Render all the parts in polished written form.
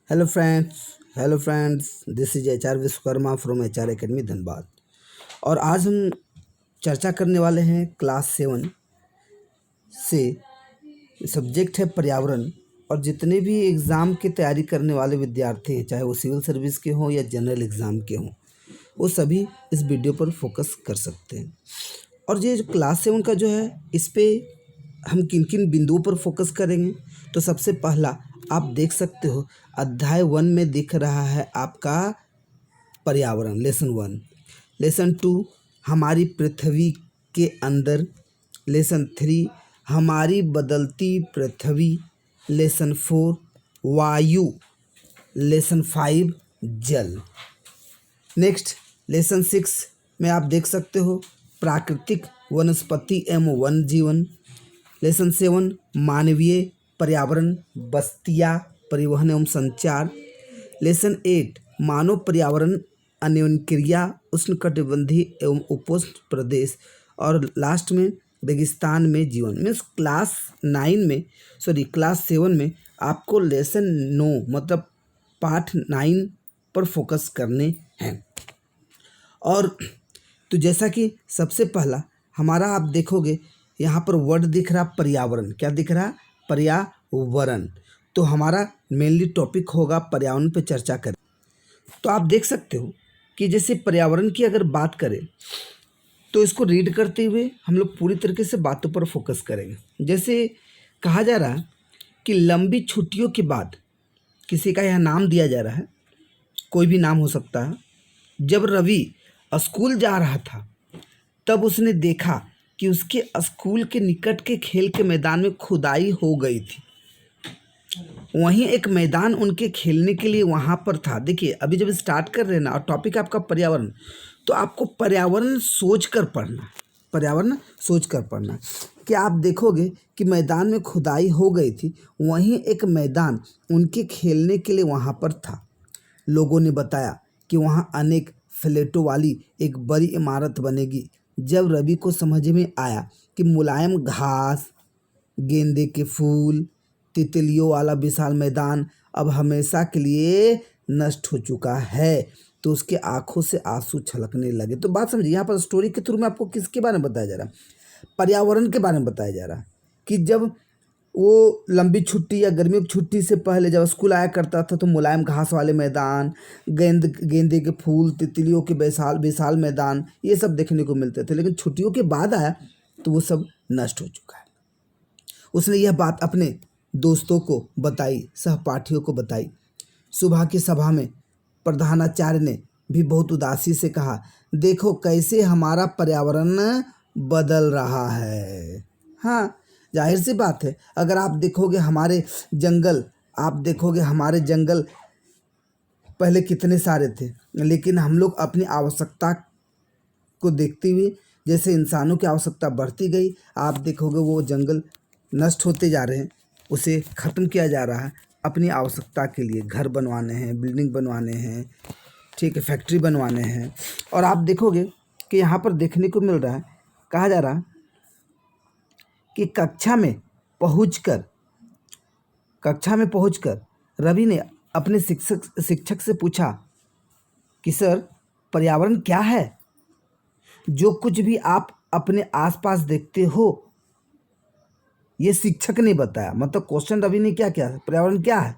Hello friends, this is H R Vishwakarma from H R academy Dhanbad. और आज हम चर्चा करने वाले हैं क्लास 7 से। सब्जेक्ट है पर्यावरण। और जितने भी एग्ज़ाम की तैयारी करने वाले विद्यार्थी हैं, चाहे वो सिविल सर्विस के हों या जनरल एग्ज़ाम के हों, वो सभी इस वीडियो पर फोकस कर सकते हैं। और ये जो क्लास 7 का जो है, इस पे हम किन किन बिंदुओं पर फोकस करेंगे। तो सबसे पहला आप देख सकते हो, अध्याय 1 में दिख रहा है आपका पर्यावरण, लेसन 1। लेसन 2 हमारी पृथ्वी के अंदर। लेसन 3 हमारी बदलती पृथ्वी। लेसन 4 वायु। लेसन 5 जल। नेक्स्ट लेसन 6 में आप देख सकते हो प्राकृतिक वनस्पति एवं वन जीवन। लेसन 7 मानवीय पर्यावरण, बस्तियाँ, परिवहन एवं संचार। लेसन 8 मानव पर्यावरण अन्योन्यक्रिया, उष्णकटिबंधीय एवं उपोष्ण प्रदेश। और लास्ट में रेगिस्तान में जीवन। मीन्स क्लास 7 में आपको लेसन 9 मतलब पार्ट 9 पर फोकस करने हैं। और तो जैसा कि सबसे पहला हमारा आप देखोगे यहाँ पर वर्ड दिख रहा पर्यावरण। क्या दिख रहा? पर्यावरण। तो हमारा मेनली टॉपिक होगा पर्यावरण पे चर्चा करें। तो आप देख सकते हो कि जैसे पर्यावरण की अगर बात करें तो इसको रीड करते हुए हम लोग पूरी तरीके से बातों पर फोकस करेंगे। जैसे कहा जा रहा है कि लंबी छुट्टियों के बाद, किसी का यह नाम दिया जा रहा है, कोई भी नाम हो सकता है। जब रवि स्कूल जा रहा था तब उसने देखा कि उसके स्कूल के निकट के खेल के मैदान में खुदाई हो गई थी। वहीं एक मैदान उनके खेलने के लिए वहाँ पर था। देखिए, अभी जब स्टार्ट कर रहे हैं ना, और टॉपिक आपका पर्यावरण, तो आपको पर्यावरण सोच कर पढ़ना। पर्यावरण सोच कर पढ़ना कि आप देखोगे कि मैदान में खुदाई हो गई थी, वहीं एक मैदान उनके खेलने के लिए वहाँ पर था। लोगों ने बताया कि वहाँ अनेक फ्लैटों वाली एक बड़ी इमारत बनेगी। जब रवि को समझ में आया कि मुलायम घास, गेंदे के फूल, तितलियों वाला विशाल मैदान अब हमेशा के लिए नष्ट हो चुका है, तो उसके आंखों से आंसू छलकने लगे। तो बात समझिए, यहाँ पर स्टोरी के थ्रू में आपको किसके बारे में बताया जा रहा है? पर्यावरण के बारे में बताया जा रहा है कि जब वो लंबी छुट्टी या गर्मियों की छुट्टी से पहले जब स्कूल आया करता था तो मुलायम घास वाले मैदान, गेंदे के फूल, तितलियों के विशाल विशाल मैदान, ये सब देखने को मिलते थे। लेकिन छुट्टियों के बाद आया तो वो सब नष्ट हो चुका है। उसने यह बात अपने दोस्तों को बताई, सहपाठियों को बताई। सुबह की सभा में प्रधानाचार्य ने भी बहुत उदासी से कहा, देखो कैसे हमारा पर्यावरण बदल रहा है। हाँ, जाहिर सी बात है, अगर आप देखोगे हमारे जंगल, पहले कितने सारे थे, लेकिन हम लोग अपनी आवश्यकता को देखते हुए जैसे इंसानों की आवश्यकता बढ़ती गई, आप देखोगे वो जंगल नष्ट होते जा रहे हैं, उसे ख़त्म किया जा रहा है अपनी आवश्यकता के लिए। घर बनवाने हैं, बिल्डिंग बनवाने हैं, ठीक है, फैक्ट्री बनवाने हैं। और आप देखोगे कि यहाँ पर देखने को मिल रहा है, कहा जा रहा है कि कक्षा में पहुंचकर रवि ने अपने शिक्षक से पूछा कि सर, पर्यावरण क्या है? जो कुछ भी आप अपने आसपास देखते हो, ये शिक्षक ने बताया। मतलब क्वेश्चन रवि ने क्या किया, पर्यावरण क्या है?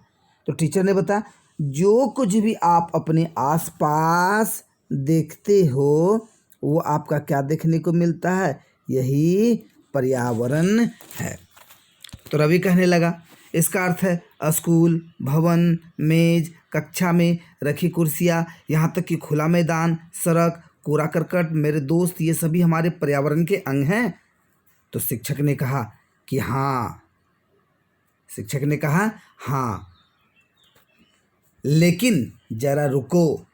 तो टीचर ने बताया, जो कुछ भी आप अपने आसपास देखते हो वो आपका क्या देखने को मिलता है? यही पर्यावरण है। तो रवि कहने लगा, इसका अर्थ है स्कूल, भवन, मेज, कक्षा में रखी कुर्सियाँ, यहाँ तक कि खुला मैदान, सड़क, कूड़ा करकट, मेरे दोस्त, ये सभी हमारे पर्यावरण के अंग हैं। तो शिक्षक ने कहा हाँ, लेकिन जरा रुको,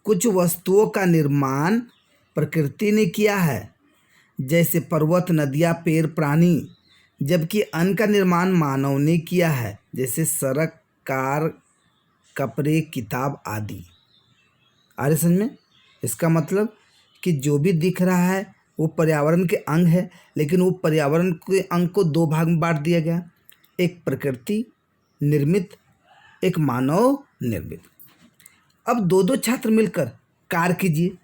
कुछ वस्तुओं का निर्माण प्रकृति ने किया है, जैसे पर्वत, नदियाँ, पेड़, प्राणी, जबकि अन्न का निर्माण मानव ने किया है, जैसे सड़क, कार, कपड़े, किताब आदि। आ रहे समझ में? इसका मतलब कि जो भी दिख रहा है वो पर्यावरण के अंग है, लेकिन वो पर्यावरण के अंग को दो भाग में बांट दिया गया। एक प्रकृति निर्मित एक मानव निर्मित। अब दो दो छात्र मिलकर कार्य कीजिए।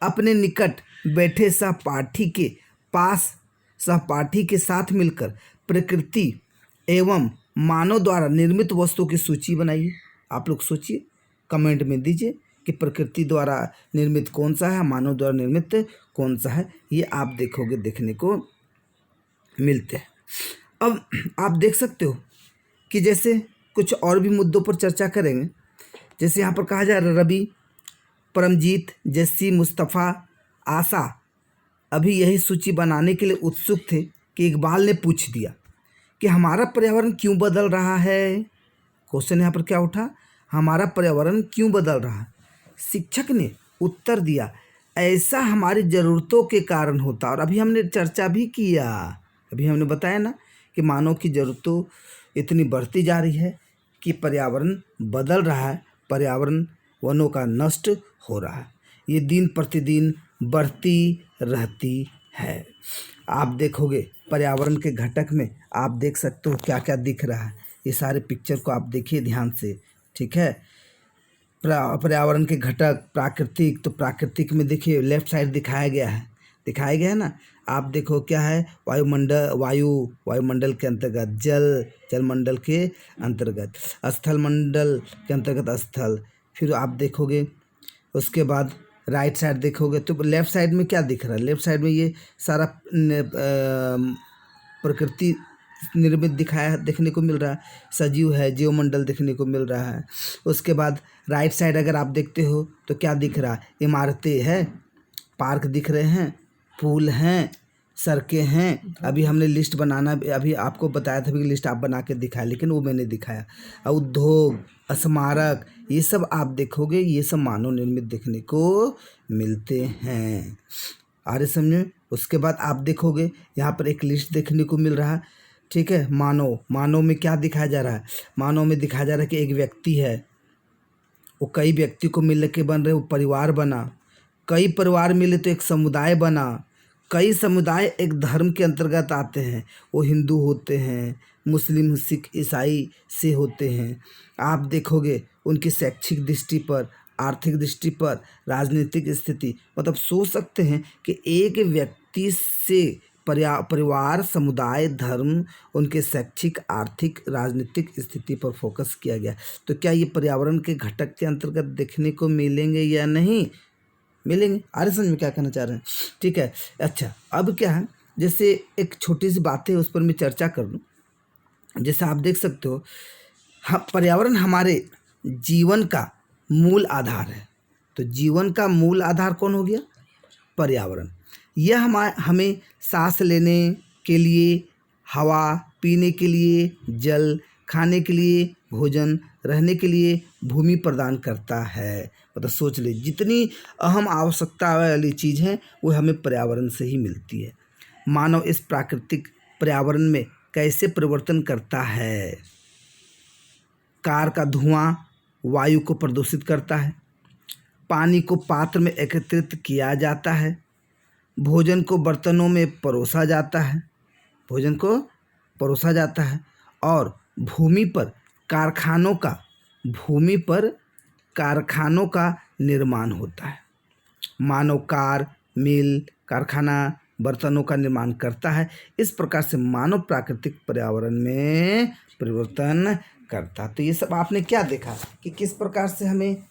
अपने निकट बैठे सहपाठी के पास सहपाठी के साथ मिलकर प्रकृति एवं मानव द्वारा निर्मित वस्तुओं की सूची बनाइए। आप लोग सोचिए, कमेंट में दीजिए कि प्रकृति द्वारा निर्मित कौन सा है, मानव द्वारा निर्मित कौन सा है। ये आप देखोगे, देखने को मिलते हैं। अब आप देख सकते हो कि जैसे कुछ और भी मुद्दों पर चर्चा करेंगे। जैसे यहाँ पर कहा जा रहा है, रवि, परमजीत, जस्सी, मुस्तफ़ा, आशा अभी यही सूची बनाने के लिए उत्सुक थे कि इकबाल ने पूछ दिया कि हमारा पर्यावरण क्यों बदल रहा है। क्वेश्चन यहाँ पर क्या उठा, हमारा पर्यावरण क्यों बदल रहा है। शिक्षक ने उत्तर दिया, ऐसा हमारी ज़रूरतों के कारण होता। और अभी हमने चर्चा भी किया, अभी हमने बताया ना कि मानव की ज़रूरतों इतनी बढ़ती जा रही है कि पर्यावरण बदल रहा है, पर्यावरण वनों का नष्ट हो रहा है। ये दिन प्रतिदिन बढ़ती रहती है। आप देखोगे पर्यावरण के घटक में आप देख सकते हो क्या क्या दिख रहा है। ये सारे पिक्चर को आप देखिए ध्यान से, ठीक है। पर्यावरण के घटक प्राकृतिक, तो प्राकृतिक में देखिए लेफ्ट साइड दिखाया गया है ना। आप देखो क्या है, वायुमंडल के अंतर्गत जल, जलमंडल के अंतर्गत स्थल, मंडल के अंतर्गत स्थल। फिर आप देखोगे उसके बाद राइट साइड देखोगे तो लेफ़्ट साइड में क्या दिख रहा है, लेफ़्ट साइड में ये सारा प्रकृति निर्मित दिखाया देखने को मिल रहा है, सजीव है, जीवमंडल देखने को मिल रहा है। उसके बाद राइट साइड अगर आप देखते हो तो क्या दिख रहा है, इमारतें हैं, पार्क दिख रहे हैं, पुल हैं, सड़कें हैं। अभी हमने लिस्ट बनाना, अभी आपको बताया था कि लिस्ट आप बना के दिखाया, लेकिन वो मैंने दिखाया। उद्योग, स्मारक, ये सब आप देखोगे, ये सब मानव निर्मित देखने को मिलते हैं। आगे समझे। उसके बाद आप देखोगे यहाँ पर एक लिस्ट देखने को मिल रहा है, ठीक है। मानव में क्या दिखाया जा रहा है, मानव में दिखाया जा रहा है कि एक व्यक्ति है, वो कई व्यक्ति को मिल के बन रहे, वो परिवार बना, कई परिवार मिले तो एक समुदाय बना, कई समुदाय एक धर्म के अंतर्गत आते हैं, वो हिंदू होते हैं, मुस्लिम, सिख, ईसाई से होते हैं। आप देखोगे उनकी शैक्षिक दृष्टि पर, आर्थिक दृष्टि पर, राजनीतिक स्थिति, मतलब सोच सकते हैं कि एक व्यक्ति से परिवार, समुदाय, धर्म, उनके शैक्षिक, आर्थिक, राजनीतिक स्थिति पर फोकस किया गया। तो क्या ये पर्यावरण के घटक के अंतर्गत देखने को मिलेंगे या नहीं मिलेंगे। आर्य समझ में क्या कहना चाह रहे हैं, ठीक है। अच्छा, अब क्या है, जैसे एक छोटी सी बात है उस पर मैं चर्चा कर लूँ। जैसे आप देख सकते हो, पर्यावरण हमारे जीवन का मूल आधार है। तो जीवन का मूल आधार कौन हो गया, पर्यावरण। यह हमें सांस लेने के लिए हवा, पीने के लिए जल, खाने के लिए भोजन, रहने के लिए भूमि प्रदान करता है। मतलब सोच ले, जितनी अहम आवश्यकता वाली चीज़ है वो हमें पर्यावरण से ही मिलती है। मानव इस प्राकृतिक पर्यावरण में कैसे परिवर्तन करता है। कार का धुआं वायु को प्रदूषित करता है, पानी को पात्र में एकत्रित किया जाता है, भोजन को बर्तनों में परोसा जाता है, और भूमि पर कारखानों का निर्माण होता है। मानव कार, मिल, कारखाना, बर्तनों का निर्माण करता है। इस प्रकार से मानव प्राकृतिक पर्यावरण में परिवर्तन करता। तो ये सब आपने क्या देखा कि किस प्रकार से हमें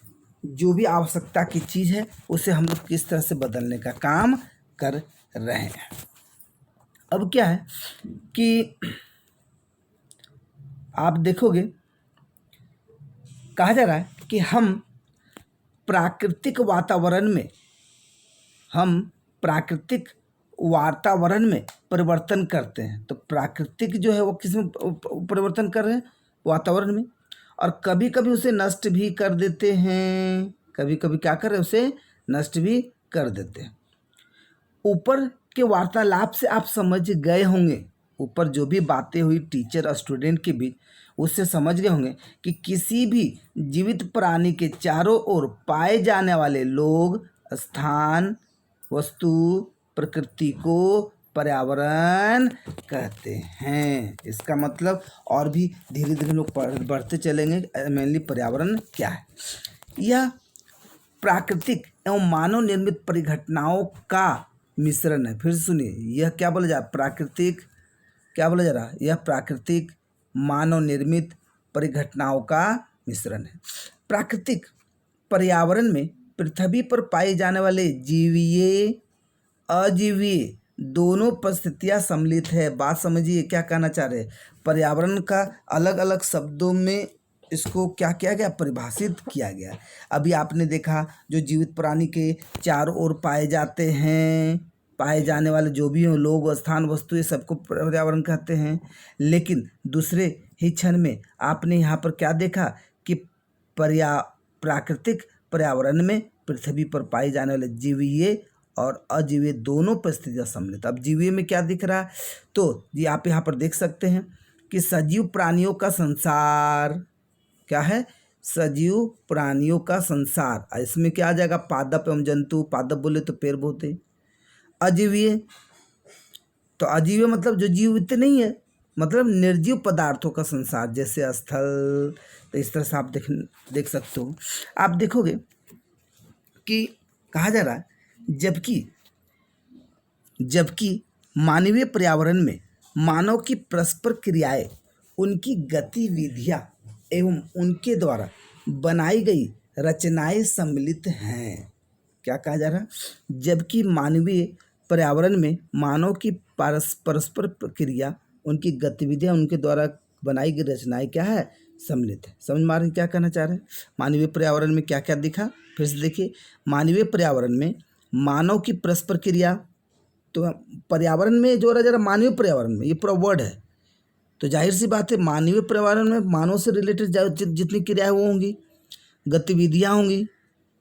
जो भी आवश्यकता की चीज़ है उसे हम लोग किस तरह से बदलने का काम कर रहे हैं। अब क्या है कि आप देखोगे, कहा जा रहा है कि हम प्राकृतिक वातावरण में परिवर्तन करते हैं। तो प्राकृतिक जो है वो किस में परिवर्तन कर रहे हैं, वातावरण में। और कभी कभी उसे नष्ट भी कर देते हैं, कभी कभी क्या कर रहे हैं, उसे नष्ट भी कर देते हैं। ऊपर के वार्तालाप से आप समझ गए होंगे, ऊपर जो भी बातें हुई टीचर और स्टूडेंट के बीच, उससे समझ गए होंगे कि किसी भी जीवित प्राणी के चारों ओर पाए जाने वाले लोग, स्थान, वस्तु, प्रकृति को पर्यावरण कहते हैं। इसका मतलब और भी धीरे धीरे लोग बढ़ते चलेंगे। मेनली पर्यावरण क्या है? यह प्राकृतिक एवं मानव निर्मित परिघटनाओं का मिश्रण है। फिर से सुनिए, यह क्या बोला जा रहा है? प्राकृतिक, क्या बोला जा रहा है? यह प्राकृतिक मानव निर्मित परिघटनाओं का मिश्रण है। प्राकृतिक पर्यावरण में पृथ्वी पर पाए जाने वाले जीवीय अजीवीय दोनों परिस्थितियां सम्मिलित है। बात समझिए, क्या कहना चाह रहे हैं? पर्यावरण का अलग अलग शब्दों में इसको क्या किया गया? परिभाषित किया गया। अभी आपने देखा जो जीवित प्राणी के चारों ओर पाए जाते हैं, पाए जाने वाले जो भी हों, लोग, स्थान, वस्तु, ये सबको पर्यावरण कहते हैं। लेकिन दूसरे ही क्षण में आपने यहाँ पर क्या देखा कि प्राकृतिक पर्यावरण में पृथ्वी पर पाए जाने वाले जीवीय और अजीवीय दोनों परिस्थितियां सम्मिलित। अब जीवीय में क्या दिख रहा है? तो ये आप यहाँ पर देख सकते हैं कि सजीव प्राणियों का संसार क्या है? सजीव प्राणियों का संसार। इसमें क्या आ जाएगा? पादप एवं जंतु। पादप बोले तो पेड़ पौधे। अजीवीय, तो अजीवीय मतलब जो जीवित नहीं है, मतलब निर्जीव पदार्थों का संसार, जैसे स्थल। तो इस तरह से आप देख सकते हो। आप देखोगे कि कहा जा रहा है जबकि मानवीय पर्यावरण में मानव की परस्पर क्रियाएं, उनकी गतिविधियां एवं उनके द्वारा बनाई गई रचनाएं सम्मिलित हैं। क्या कहा जा रहा है? जबकि मानवीय पर्यावरण में मानव की परस्पर क्रिया, उनकी गतिविधियां, उनके द्वारा बनाई गई रचनाएं क्या है? सम्मिलित है। समझ में आ रही क्या कहना चाह रहे हैं? मानवीय पर्यावरण में क्या क्या दिखा? फिर से देखिए, मानवीय पर्यावरण में मानव की परस्पर क्रिया, तो पर्यावरण में जो जरा मानवीय पर्यावरण में ये पूरा वर्ड है, तो जाहिर सी बात है मानवीय पर्यावरण में मानव से रिलेटेड जितनी क्रियाएं वो होंगी, गतिविधियां होंगी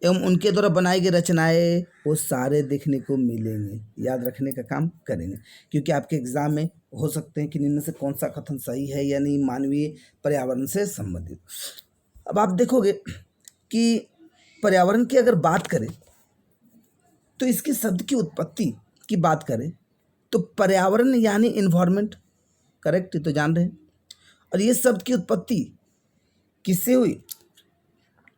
एवं उनके द्वारा बनाई गई रचनाएं, वो सारे देखने को मिलेंगे। याद रखने का काम करेंगे, क्योंकि आपके एग्जाम में हो सकते हैं कि इनमें से कौन सा कथन सही है या नहीं मानवीय पर्यावरण से संबंधित। अब आप देखोगे कि पर्यावरण की अगर बात करें तो इसके शब्द की उत्पत्ति की बात करें तो पर्यावरण यानी इन्वायरमेंट, करेक्ट, तो जान रहे हैं। और ये शब्द की उत्पत्ति किससे हुई?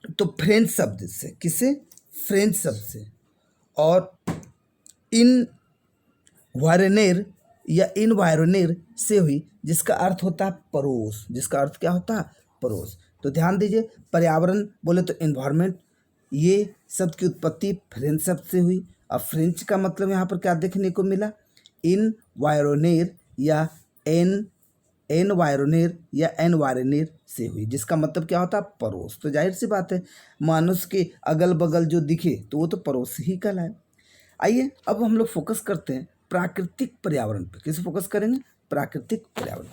तो फ्रेंच शब्द से। किससे? फ्रेंच शब्द से। और इनवायरनेर या इनवायरनेर से हुई, जिसका अर्थ होता है पड़ोस। जिसका अर्थ क्या होता है? पड़ोस। तो ध्यान दीजिए, पर्यावरण बोले तो इन्वायरमेंट, ये शब्द की उत्पत्ति फ्रेंच शब्द से हुई। अब फ्रेंच का मतलब यहाँ पर क्या देखने को मिला? इनवायरनेर या एनवायरनेर या एनवायरनेर से हुई, जिसका मतलब क्या होता है? पड़ोस। तो जाहिर सी बात है मनुष्य के अगल बगल जो दिखे तो वो तो पड़ोस ही कहलाए। आइए अब हम लोग फोकस करते हैं प्राकृतिक पर्यावरण पर। किसे फोकस करेंगे? प्राकृतिक पर्यावरण।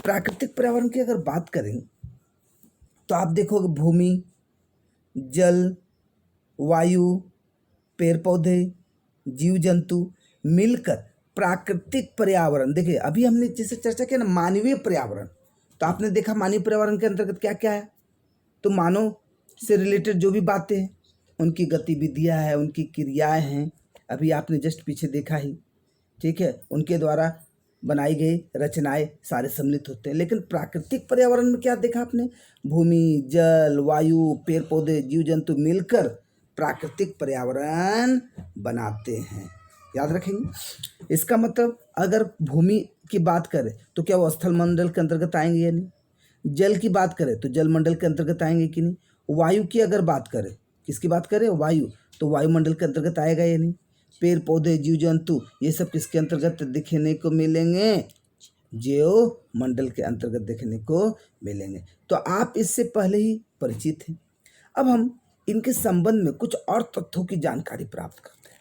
प्राकृतिक पर्यावरण की अगर बात करें तो आप देखोगे भूमि, जल, वायु, पेड़ पौधे, जीव जंतु मिलकर प्राकृतिक पर्यावरण। देखिए अभी हमने जैसे चर्चा किया ना मानवीय पर्यावरण, तो आपने देखा मानवीय पर्यावरण के अंतर्गत क्या क्या है? तो मानव से रिलेटेड जो भी बातें हैं, उनकी गतिविधियां हैं, उनकी क्रियाएं हैं, अभी आपने जस्ट पीछे देखा ही, ठीक है, उनके द्वारा बनाई गई रचनाएं सारे सम्मिलित होते हैं। लेकिन प्राकृतिक पर्यावरण में क्या देखा आपने? भूमि, जल, वायु, पेड़ पौधे, जीव जंतु मिलकर प्राकृतिक पर्यावरण बनाते हैं। याद रखेंगे। इसका मतलब अगर भूमि की बात करें तो क्या वो स्थल मंडल के अंतर्गत आएंगे या नहीं? जल की बात करें तो जल मंडल के अंतर्गत आएंगे कि नहीं? वायु की अगर बात करें, किसकी बात करें? वायु, तो वायुमंडल के अंतर्गत आएगा या नहीं? पेड़ पौधे, जीव जंतु, ये सब किसके अंतर्गत देखने को मिलेंगे? जीव मंडल के अंतर्गत देखने को मिलेंगे। तो आप इससे पहले ही परिचित हैं। अब हम इनके संबंध में कुछ और तथ्यों की जानकारी प्राप्त करते हैं।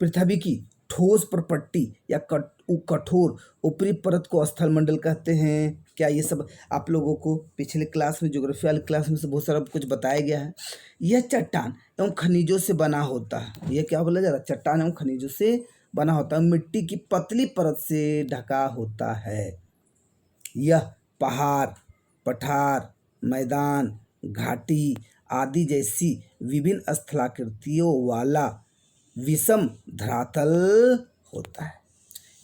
पृथ्वी की ठोस प्रपट्टी या कठोर ऊपरी परत को स्थल मंडल कहते हैं। क्या ये सब आप लोगों को पिछले क्लास में, ज्योग्राफी वाली क्लास में से बहुत सारा कुछ बताया गया है। यह चट्टान एवं खनिजों से बना होता है। यह क्या बोला जा रहा है? चट्टान एवं खनिजों से बना होता है, मिट्टी की पतली परत से ढका होता है। यह पहाड़, पठार, मैदान, घाटी आदि जैसी विभिन्न स्थलाकृतियों वाला विषम धरातल होता है।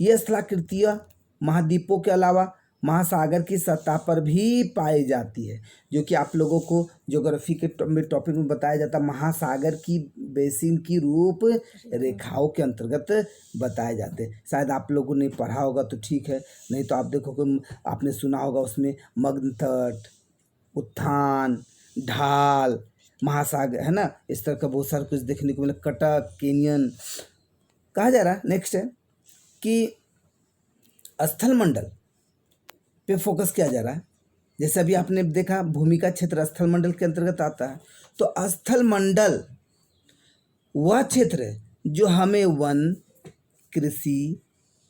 ये स्थलाकृतियाँ महाद्वीपों के अलावा महासागर की सतह पर भी पाई जाती है, जो कि आप लोगों को ज्योग्राफी के टॉपिक में बताया जाता है। महासागर की बेसिन की रूप रेखाओं के अंतर्गत बताए जाते हैं। शायद आप लोगों ने पढ़ा होगा तो ठीक है, नहीं तो आप देखोगे, आपने सुना होगा उसमें मग्न तट, उत्थान, ढाल, महासागर, है ना, इस तरह का बहुत सारा कुछ देखने को मिला। कटक, केनियन कहा जा रहा है। नेक्स्ट है कि स्थल मंडल पे फोकस किया जा रहा है। जैसे अभी आपने देखा भूमि का क्षेत्र स्थल मंडल के अंतर्गत आता है। तो स्थल मंडल वह क्षेत्र है जो हमें वन, कृषि,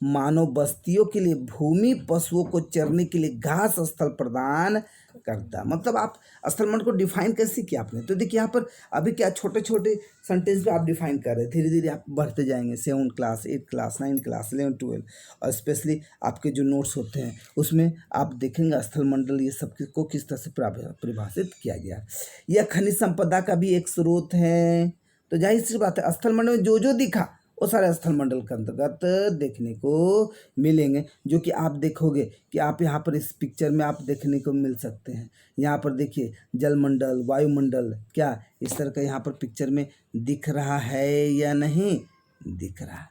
मानव बस्तियों के लिए भूमि, पशुओं को चरने के लिए घास स्थल प्रदान करता है। मतलब आप स्थल मंडल को डिफाइन कैसे किया आपने, तो देखिए यहाँ पर अभी क्या छोटे छोटे सेंटेंस पे आप डिफाइन कर रहे हैं, धीरे धीरे आप बढ़ते जाएंगे। 7 क्लास, 8 क्लास, 9 क्लास, 11, 12 और स्पेशली आपके जो नोट्स होते हैं उसमें आप देखेंगे स्थल मंडल ये सब को किस तरह से परिभाषित किया गया। यह खनिज संपदा का भी एक स्रोत है। तो जाहिर सी बात है स्थल मंडल में जो जो दिखा वो सारे स्थल मंडल के अंतर्गत देखने को मिलेंगे, जो कि आप देखोगे कि आप यहाँ पर इस पिक्चर में आप देखने को मिल सकते हैं। यहाँ पर देखिए जलमंडल, वायुमंडल, क्या इस तरह का यहाँ पर पिक्चर में दिख रहा है या नहीं दिख रहा,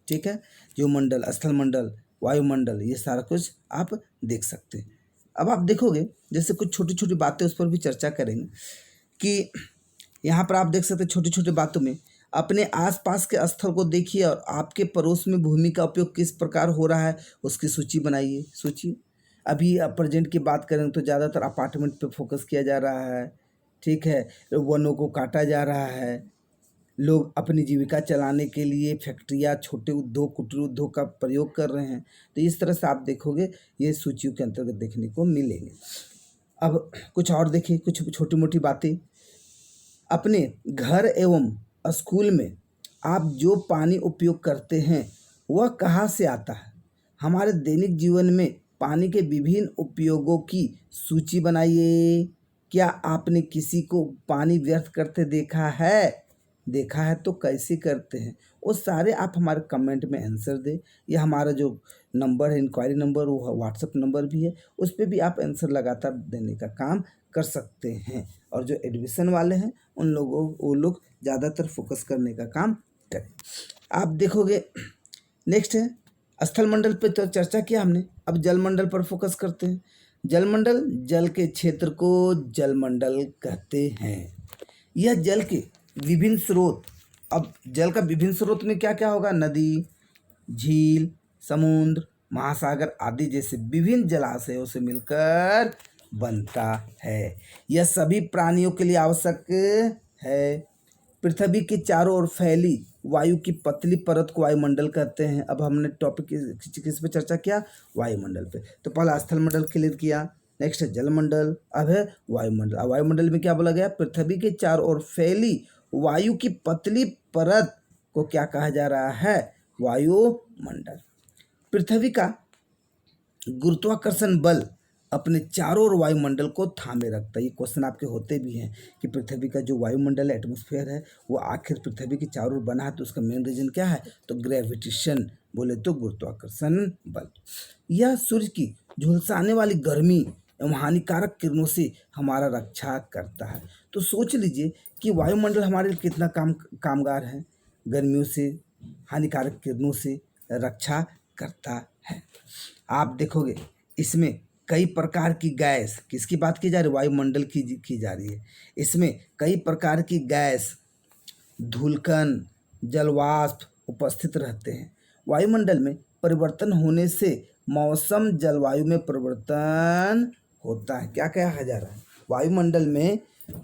ठीक है। जो मंडल, स्थल मंडल, वायुमंडल, ये सारा कुछ आप देख सकते हैं। अब आप देखोगे जैसे कुछ छोटी छोटी बातें उस पर भी चर्चा करेंगे कि यहाँ पर आप देख सकते हैं छोटी छोटी बातों में अपने आसपास के स्थल को देखिए और आपके पड़ोस में भूमि का उपयोग किस प्रकार हो रहा है उसकी सूची बनाइए। सूची अभी प्रेजेंट की बात करें तो ज़्यादातर अपार्टमेंट पे फोकस किया जा रहा है, ठीक है। वनों को काटा जा रहा है, लोग अपनी जीविका चलाने के लिए फैक्ट्रियाँ, छोटे उद्योग, कुटीर उद्योग का प्रयोग कर रहे हैं। तो इस तरह से आप देखोगे ये सूचियों के अंतर्गत देखने को मिलेंगे। अब कुछ और देखिए, कुछ छोटी मोटी बातें। अपने घर एवं स्कूल में आप जो पानी उपयोग करते हैं वह कहाँ से आता है। हमारे दैनिक जीवन में पानी के विभिन्न उपयोगों की सूची बनाइए। क्या आपने किसी को पानी व्यर्थ करते देखा है? देखा है तो कैसे करते हैं, वो सारे आप हमारे कमेंट में आंसर दें। या हमारा जो नंबर है, इंक्वायरी नंबर, वो व्हाट्सएप नंबर भी है, उस पर भी आप आंसर लगातार देने का काम कर सकते हैं। और जो एडमिशन वाले हैं वो लोग ज़्यादातर फोकस करने का काम करें। आप देखोगे नेक्स्ट है स्थल मंडल पे तो चर्चा किया हमने, अब जलमंडल पर फोकस करते हैं। जलमंडल, जल के क्षेत्र को जलमंडल कहते हैं। यह जल के विभिन्न स्रोत, अब जल का विभिन्न स्रोत में क्या क्या होगा, नदी, झील, समुद्र, महासागर आदि जैसे विभिन्न जलाशयों से मिलकर बनता है। यह सभी प्राणियों के लिए आवश्यक है। पृथ्वी के चारों ओर फैली वायु की पतली परत को वायुमंडल कहते हैं। अब हमने टॉपिक किस पे चर्चा किया, वायुमंडल पे। तो पहला स्थल मंडल क्लियर किया, नेक्स्ट है जलमंडल, अब है वायुमंडल। अब वायुमंडल में क्या बोला गया, पृथ्वी के चारों ओर फैली वायु की पतली परत को क्या कहा जा रहा है, वायुमंडल। पृथ्वी का गुरुत्वाकर्षण बल अपने चारों ओर वायुमंडल को थामे रखता है। ये क्वेश्चन आपके होते भी हैं कि पृथ्वी का जो वायुमंडल है, एटमॉस्फेयर है, वो आखिर पृथ्वी के चारों ओर बना है, तो उसका मेन रीजन क्या है, तो ग्रेविटेशन, बोले तो गुरुत्वाकर्षण बल। यह सूर्य की झुलसाने वाली गर्मी एवं हानिकारक किरणों से हमारा रक्षा करता है। तो सोच लीजिए कि वायुमंडल हमारे लिए कितना कामगार है, गर्मियों से, हानिकारक किरणों से रक्षा करता है। आप देखोगे इसमें कई प्रकार की गैस, किसकी बात की जा रही है, वायुमंडल की जा रही है। इसमें कई प्रकार की गैस, धूलकण, जलवाष्प उपस्थित रहते हैं। वायुमंडल में परिवर्तन होने से मौसम, जलवायु में परिवर्तन होता है। क्या कहा जा रहा है, वायुमंडल में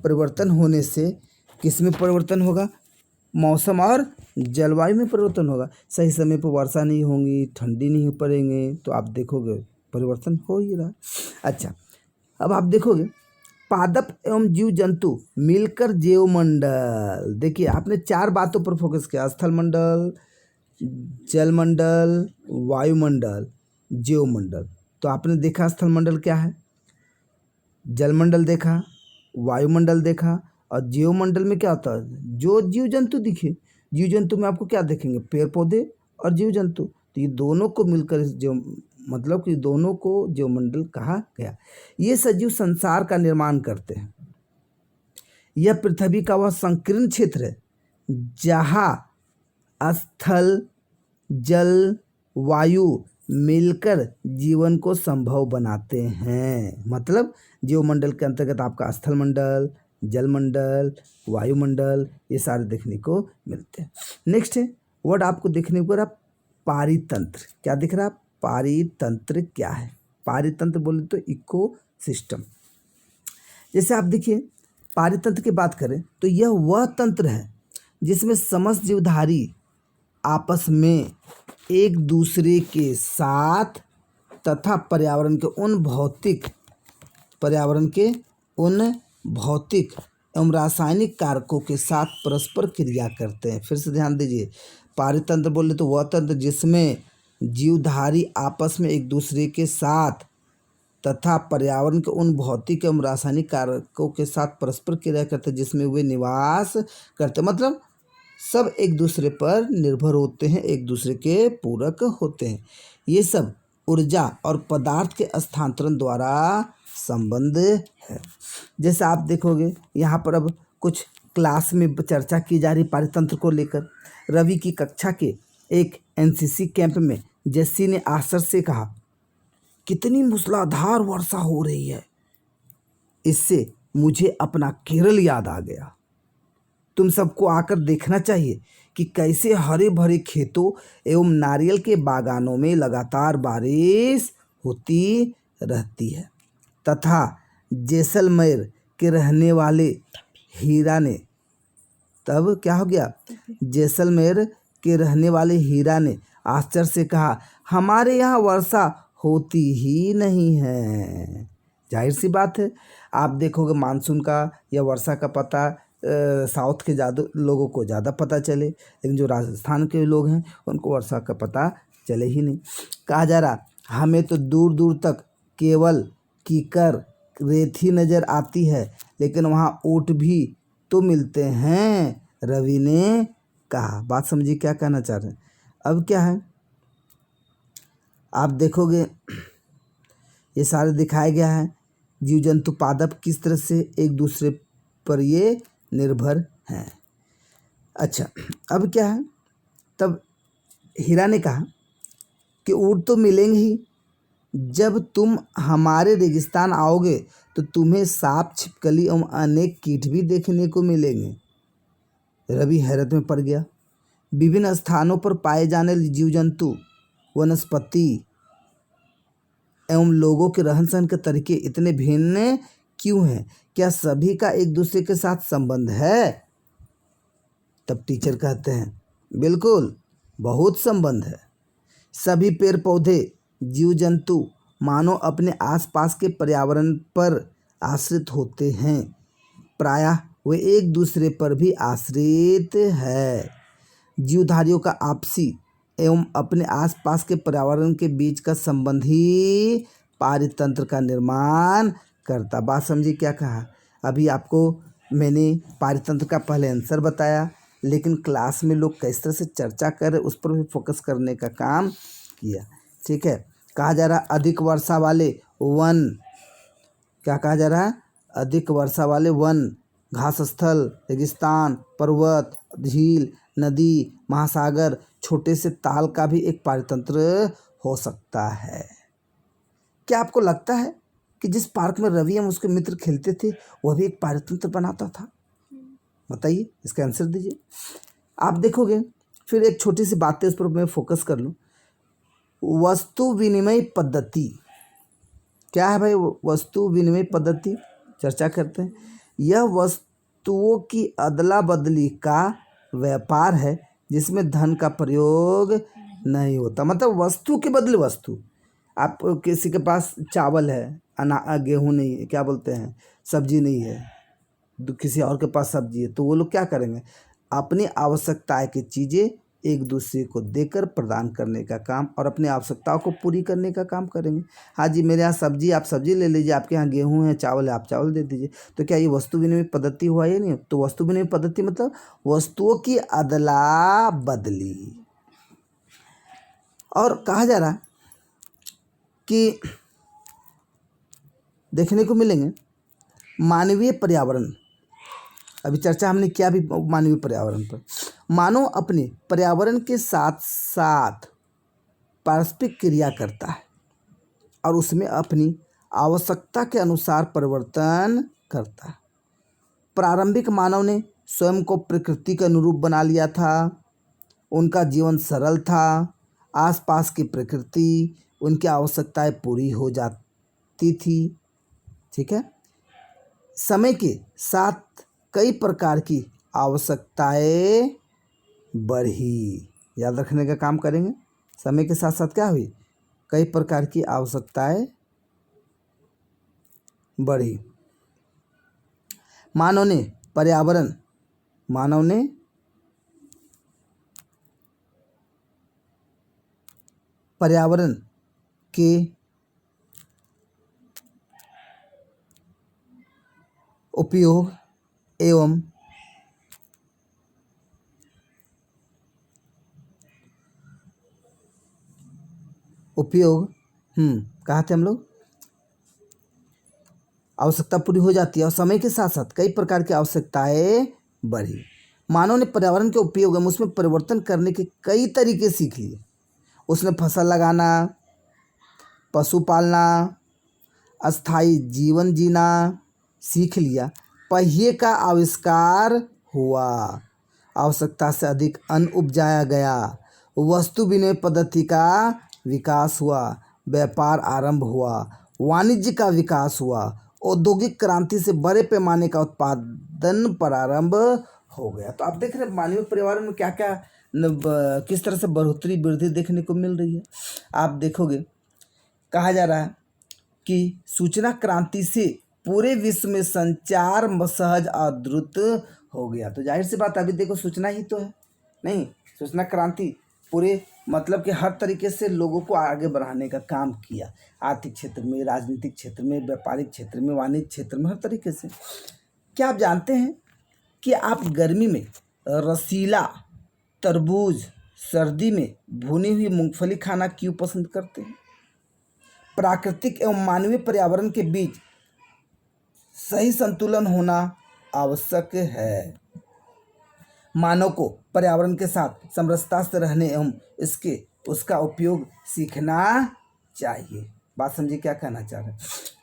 परिवर्तन होने से किस में परिवर्तन होगा, मौसम और जलवायु में परिवर्तन होगा। सही समय पर वर्षा नहीं होगी, ठंडी नहीं पड़ेंगे, तो आप देखोगे परिवर्तन हो ही रहा। अच्छा, अब आप देखोगे पादप एवं जीव जंतु मिलकर जैवमंडल। देखिए आपने 4 बातों पर फोकस किया, स्थल मंडल, जलमंडल, वायुमंडल, जैवमंडल। तो आपने देखा स्थल मंडल क्या है, जलमंडल देखा, वायुमंडल देखा, और जैवमंडल में क्या होता है, जो जीव जंतु दिखे। जीव जंतु में आपको क्या देखेंगे, पेड़ पौधे और जीव जंतु। तो तो ये दोनों को मिलकर जो मतलब कि दोनों को जीवमंडल कहा गया। ये सजीव संसार का निर्माण करते हैं। यह पृथ्वी का वह संकीर्ण क्षेत्र है जहाँ स्थल जल वायु मिलकर जीवन को संभव बनाते हैं। मतलब जीवमंडल के अंतर्गत आपका स्थल मंडल, जल मंडल, वायुमंडल, ये सारे देखने को मिलते हैं। नेक्स्ट है वर्ड आपको देखने को रहा पारितंत्र। क्या दिख रहा है? पारितंत्र क्या है? पारितंत्र बोले तो इको सिस्टम। जैसे आप देखिए पारितंत्र की बात करें तो यह वह तंत्र है जिसमें समस्त जीवधारी आपस में एक दूसरे के साथ तथा पर्यावरण के उन भौतिक एवं रासायनिक कारकों के साथ परस्पर क्रिया करते हैं। फिर से ध्यान दीजिए, पारितंत्र बोले तो वह तंत्र जिसमें जीवधारी आपस में एक दूसरे के साथ तथा पर्यावरण के उन भौतिक एवं रासायनिक कारकों के साथ परस्पर क्रिया करते हैं जिसमें वे निवास करते, मतलब सब एक दूसरे पर निर्भर होते हैं, एक दूसरे के पूरक होते हैं। ये सब ऊर्जा और पदार्थ के स्थानांतरण द्वारा संबंध है। जैसे आप देखोगे यहाँ पर अब कुछ क्लास में चर्चा की जा रही पारितंत्र को लेकर। रवि की कक्षा के एक एनसीसी कैंप में जेस्सी ने आश्चर्य से कहा, कितनी मूसलाधार वर्षा हो रही है, इससे मुझे अपना केरल याद आ गया। तुम सबको आकर देखना चाहिए कि कैसे हरे भरे खेतों एवं नारियल के बागानों में लगातार बारिश होती रहती है तथा जैसलमेर के रहने वाले हीरा ने तब क्या हो गया? जैसलमेर के रहने वाले हीरा ने आश्चर्य से कहा, हमारे यहाँ वर्षा होती ही नहीं है। जाहिर सी बात है, आप देखोगे मानसून का या वर्षा का पता साउथ के ज़्यादा लोगों को ज़्यादा पता चले, लेकिन जो राजस्थान के लोग हैं उनको वर्षा का पता चले ही नहीं। कहा जा रहा हमें तो दूर दूर तक केवल कीकर रेत ही नज़र आती है, लेकिन वहाँ ऊँट भी तो मिलते हैं, रवि ने कहा। बात समझिए क्या कहना चाह रहे हैं। अब क्या है, आप देखोगे ये सारे दिखाया गया है जीव जंतु पादप किस तरह से एक दूसरे पर ये निर्भर हैं। अच्छा, अब क्या है, तब हीरा ने कहा कि ऊँट तो मिलेंगे ही, जब तुम हमारे रेगिस्तान आओगे तो तुम्हें सांप, छिपकली एवं अनेक कीट भी देखने को मिलेंगे। रवि हैरत में पड़ गया। विभिन्न स्थानों पर पाए जाने वाले जीव जंतु, वनस्पति एवं लोगों के रहन सहन के तरीके इतने भिन्न क्यों हैं? क्या सभी का एक दूसरे के साथ संबंध है? तब टीचर कहते हैं, बिल्कुल, बहुत संबंध है। सभी पेड़ पौधे, जीव जंतु मानो अपने आसपास के पर्यावरण पर आश्रित होते हैं, प्रायः वे एक दूसरे पर भी आश्रित है। जीवधारियों का आपसी एवं अपने आसपास के पर्यावरण के बीच का संबंध ही पारितंत्र का निर्माण करता। बात समझिए क्या कहा। अभी आपको मैंने पारितंत्र का पहले आंसर बताया, लेकिन क्लास में लोग किस तरह से चर्चा कर उस पर भी फोकस करने का काम किया। ठीक है, कहा जा रहा अधिक वर्षा वाले वन, क्या कहा जा रहा है? अधिक वर्षा वाले वन, घास स्थल, रेगिस्तान, पर्वत, झील, नदी, महासागर, छोटे से ताल का भी एक पारितंत्र हो सकता है। क्या आपको लगता है कि जिस पार्क में रवि एवं उसके मित्र खेलते थे वह भी एक पारितंत्र बनाता था? बताइए, इसका आंसर दीजिए। आप देखोगे फिर एक छोटी सी बात है, उस पर मैं फोकस कर लूँ। वस्तु विनिमय पद्धति क्या है भाई? वस्तु विनिमय पद्धति चर्चा करते हैं। यह वस्तुओं की अदला बदली का व्यापार है जिसमें धन का प्रयोग नहीं होता। मतलब वस्तु के बदले वस्तु। आप किसी के पास चावल है, गेहूँ नहीं है, क्या बोलते हैं, सब्जी नहीं है, किसी और के पास सब्जी है, तो वो लोग क्या करेंगे? अपनी आवश्यकता की चीज़ें एक दूसरे को देकर प्रदान करने का काम और अपनी आवश्यकताओं को पूरी करने का काम करेंगे। हाँ जी, मेरे यहाँ सब्जी, आप सब्जी ले लीजिए, आपके यहाँ गेहूँ है, चावल है, आप चावल दे दीजिए। तो क्या ये वस्तु विनिमय पद्धति हुआ या नहीं? तो वस्तु विनिमय पद्धति मतलब वस्तुओं की अदला बदली। और कहा जा रहा कि देखने को मिलेंगे मानवीय पर्यावरण। अभी चर्चा हमने किया भी मानवीय पर्यावरण पर। मानव अपने पर्यावरण के साथ साथ पारस्परिक क्रिया करता है और उसमें अपनी आवश्यकता के अनुसार परिवर्तन करता है। प्रारंभिक मानव ने स्वयं को प्रकृति के अनुरूप बना लिया था। उनका जीवन सरल था। आसपास की प्रकृति उनकी आवश्यकताएं पूरी हो जाती थी। ठीक है। समय के साथ कई प्रकार की आवश्यकताएं बढ़ी। याद रखने का काम करेंगे। समय के साथ साथ क्या हुई? कई प्रकार की आवश्यकताएं बढ़ी। मानव ने पर्यावरण के उपयोग एवं कहा थे हम लोग, आवश्यकता पूरी हो जाती है और समय के साथ साथ कई प्रकार की आवश्यकताएं बढ़ी। मानव ने पर्यावरण के उपयोग एवं उसमें परिवर्तन करने के कई तरीके सीख लिए। उसने फसल लगाना, पशु पालना, अस्थायी जीवन जीना सीख लिया। पहिए का आविष्कार हुआ। आवश्यकता से अधिक अन्न उपजाया गया। वस्तु विनिमय पद्धति का विकास हुआ। व्यापार आरंभ हुआ। वाणिज्य का विकास हुआ। औद्योगिक क्रांति से बड़े पैमाने का उत्पादन प्रारंभ हो गया। तो आप देख रहे हैं मानवीय पर्यावरण में क्या क्या किस तरह से बढ़ोतरी वृद्धि देखने को मिल रही है। आप देखोगे कहा जा रहा है कि सूचना क्रांति से पूरे विश्व में संचार सहज और द्रुत हो गया। तो जाहिर सी बात, अभी देखो सूचना ही तो है नहीं, सूचना क्रांति पूरे मतलब कि हर तरीके से लोगों को आगे बढ़ाने का काम किया। आर्थिक क्षेत्र में, राजनीतिक क्षेत्र में, व्यापारिक क्षेत्र में, वाणिज्य क्षेत्र में, हर तरीके से। क्या आप जानते हैं कि आप गर्मी में रसीला तरबूज, सर्दी में भुनी हुई मूंगफली खाना क्यों पसंद करते हैं? प्राकृतिक एवं मानवीय पर्यावरण के बीच सही संतुलन होना आवश्यक है। मानव को पर्यावरण के साथ समरसता से रहने एवं उसका उपयोग सीखना चाहिए। बात समझिए क्या कहना चाह रहे हैं।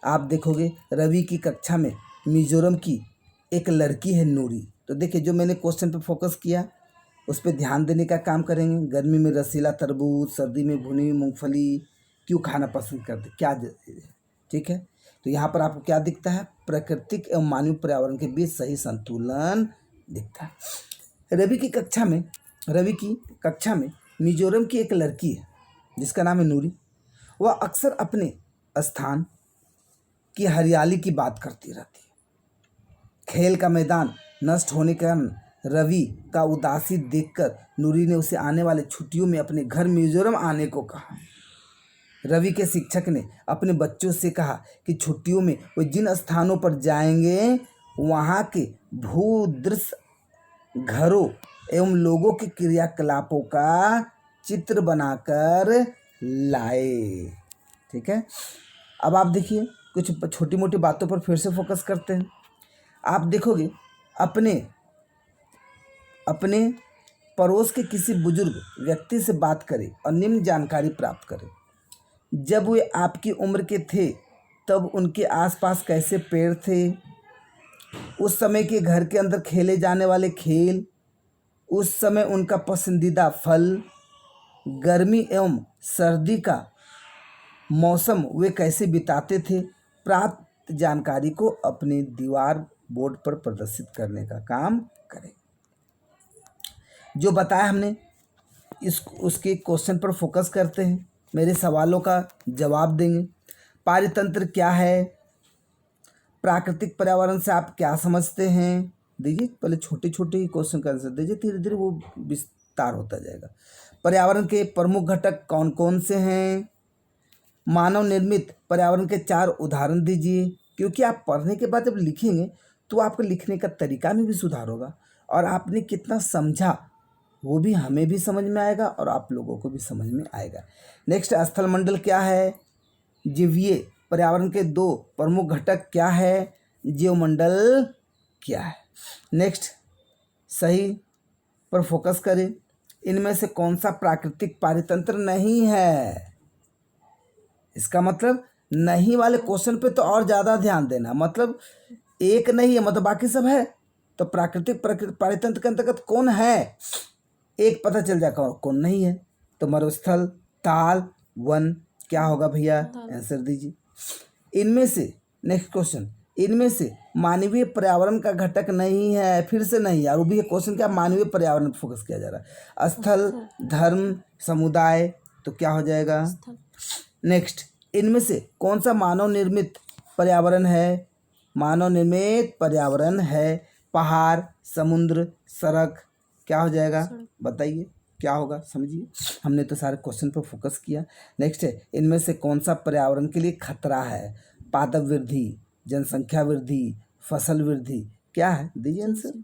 आप देखोगे रवि की कक्षा में मिजोरम की एक लड़की है नूरी। तो देखिए जो मैंने क्वेश्चन पे फोकस किया उस पर ध्यान देने का काम करेंगे। गर्मी में रसीला तरबूज, सर्दी में भुनी हुई मूंगफली क्यों खाना पसंद करते, क्या? ठीक है। तो यहाँ पर आपको क्या दिखता है? प्राकृतिक एवं मानवीय पर्यावरण के बीच सही संतुलन दिखता है। रवि की कक्षा में मिजोरम की एक लड़की है जिसका नाम है नूरी। वह अक्सर अपने स्थान की हरियाली की बात करती रहती है। खेल का मैदान नष्ट होने के कारण रवि का उदासी देखकर नूरी ने उसे आने वाले छुट्टियों में अपने घर मिजोरम आने को कहा। रवि के शिक्षक ने अपने बच्चों से कहा कि छुट्टियों में वे जिन स्थानों पर जाएंगे वहाँ के भूदृश्य, घरों एवं लोगों के क्रियाकलापों का चित्र बनाकर लाए। ठीक है। अब आप देखिए कुछ छोटी मोटी बातों पर फिर से फोकस करते हैं। आप देखोगे अपने पड़ोस के किसी बुजुर्ग व्यक्ति से बात करें और निम्न जानकारी प्राप्त करें। जब वे आपकी उम्र के थे तब उनके आसपास कैसे पेड़ थे, उस समय के घर के अंदर खेले जाने वाले खेल, उस समय उनका पसंदीदा फल, गर्मी एवं सर्दी का मौसम वे कैसे बिताते थे। प्राप्त जानकारी को अपने दीवार बोर्ड पर प्रदर्शित करने का काम करें। जो बताया हमने उसके क्वेश्चन पर फोकस करते हैं। मेरे सवालों का जवाब देंगे। पारितंत्र क्या है? प्राकृतिक पर्यावरण से आप क्या समझते हैं? दीजिए पहले छोटे छोटे ही क्वेश्चन का आंसर दीजिए, धीरे धीरे वो विस्तार होता जाएगा। पर्यावरण के प्रमुख घटक कौन कौन से हैं? मानव निर्मित पर्यावरण के 4 उदाहरण दीजिए। क्योंकि आप पढ़ने के बाद जब लिखेंगे तो आपके लिखने का तरीका में भी सुधार होगा और आपने कितना समझा वो भी हमें भी समझ में आएगा और आप लोगों को भी समझ में आएगा। नेक्स्ट, स्थलमंडल क्या है, जीवीय पर्यावरण के 2 प्रमुख घटक क्या है, जीवमंडल क्या है। नेक्स्ट, सही पर फोकस करें, इनमें से कौन सा प्राकृतिक पारितंत्र नहीं है। इसका मतलब नहीं वाले क्वेश्चन पे तो और ज़्यादा ध्यान देना, मतलब एक नहीं है मतलब बाकी सब है, तो प्राकृतिक पारितंत्र के अंतर्गत कौन है एक पता चल जाएगा और कौन नहीं है। तो मरुस्थल, ताल, वन क्या होगा भैया, आंसर दीजिए। इनमें से नेक्स्ट क्वेश्चन, इनमें से मानवीय पर्यावरण का घटक नहीं है, फिर से नहीं यार, वो भी क्वेश्चन क्या, मानवीय पर्यावरण पर फोकस किया जा रहा है। स्थल, धर्म, समुदाय, तो क्या हो जाएगा। नेक्स्ट, इनमें से कौन सा मानव निर्मित पर्यावरण है, मानव निर्मित पर्यावरण है, पहाड़, समुद्र, सड़क, क्या हो जाएगा बताइए क्या होगा, समझिए। हमने तो सारे क्वेश्चन पर फोकस किया। नेक्स्ट है, इनमें से कौन सा पर्यावरण के लिए खतरा है, पादप वृद्धि, जनसंख्या वृद्धि, फसल वृद्धि, क्या है, दीजिए आंसर।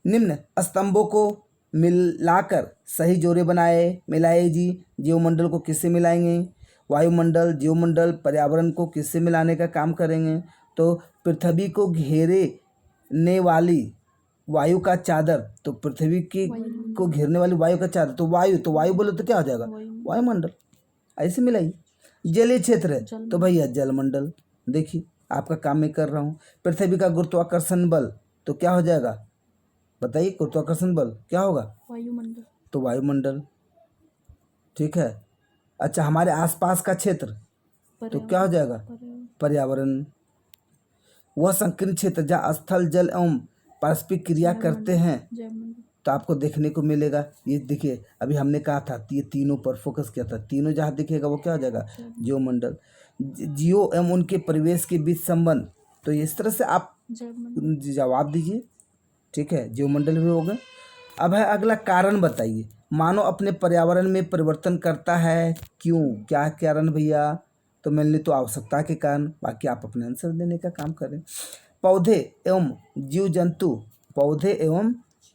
निम्न स्तंभों को मिलाकर सही जोड़े मिलाए जी। जीवमंडल को किससे मिलाएंगे, वायुमंडल, जीवमंडल, पर्यावरण को किससे मिलाने का काम करेंगे, तो पृथ्वी को घेरने वाली वायु का चादर, तो पृथ्वी की को घेरने वाली वायु का चादर, तो वायु बोले तो क्या हो जाएगा, वायुमंडल, ऐसे मिलाइए। जलीय क्षेत्र है तो भैया जलमंडल, देखिए आपका काम मैं कर रहा हूँ। पृथ्वी का गुरुत्वाकर्षण बल, तो क्या हो जाएगा बताइए, गुरुत्वाकर्षण बल क्या होगा, वायुमंडल, तो वायुमंडल, ठीक है। अच्छा, हमारे आसपास का क्षेत्र तो क्या हो जाएगा, पर्यावरण। वह संकीर्ण क्षेत्र जहाँ स्थल, जल एवं पारस्परिक क्रिया करते हैं, तो आपको देखने को मिलेगा। ये देखिए अभी हमने कहा था ये तीनों पर फोकस किया था, तीनों जहाँ दिखेगा वो क्या हो जाएगा, जीवमंडल। जीव एवं उनके परिवेश के बीच संबंध, तो इस तरह से आप जवाब दीजिए, ठीक है, जीवमंडल भी हो गए। अब है अगला, कारण बताइए, मानव अपने पर्यावरण में परिवर्तन करता है क्यों, क्या कारण भैया, तो मैंने तो आवश्यकता के कारण, बाकी आप अपने आंसर देने का काम करें। पौधे एवं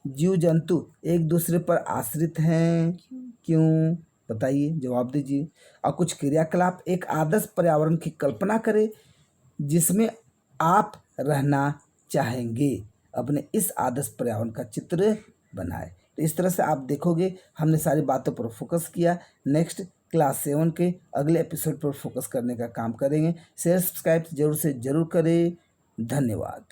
जीव जंतु एक दूसरे पर आश्रित हैं क्यों, बताइए, जवाब दीजिए। और कुछ क्रियाकलाप एक आदर्श पर्यावरण की कल्पना करें जिसमें आप रहना चाहेंगे, अपने इस आदर्श पर्यावरण का चित्र बनाए। तो इस तरह से आप देखोगे हमने सारी बातों पर फोकस किया। नेक्स्ट क्लास 7 के अगले एपिसोड पर फोकस करने का काम करेंगे। शेयर सब्सक्राइब जरूर से जरूर करें। धन्यवाद।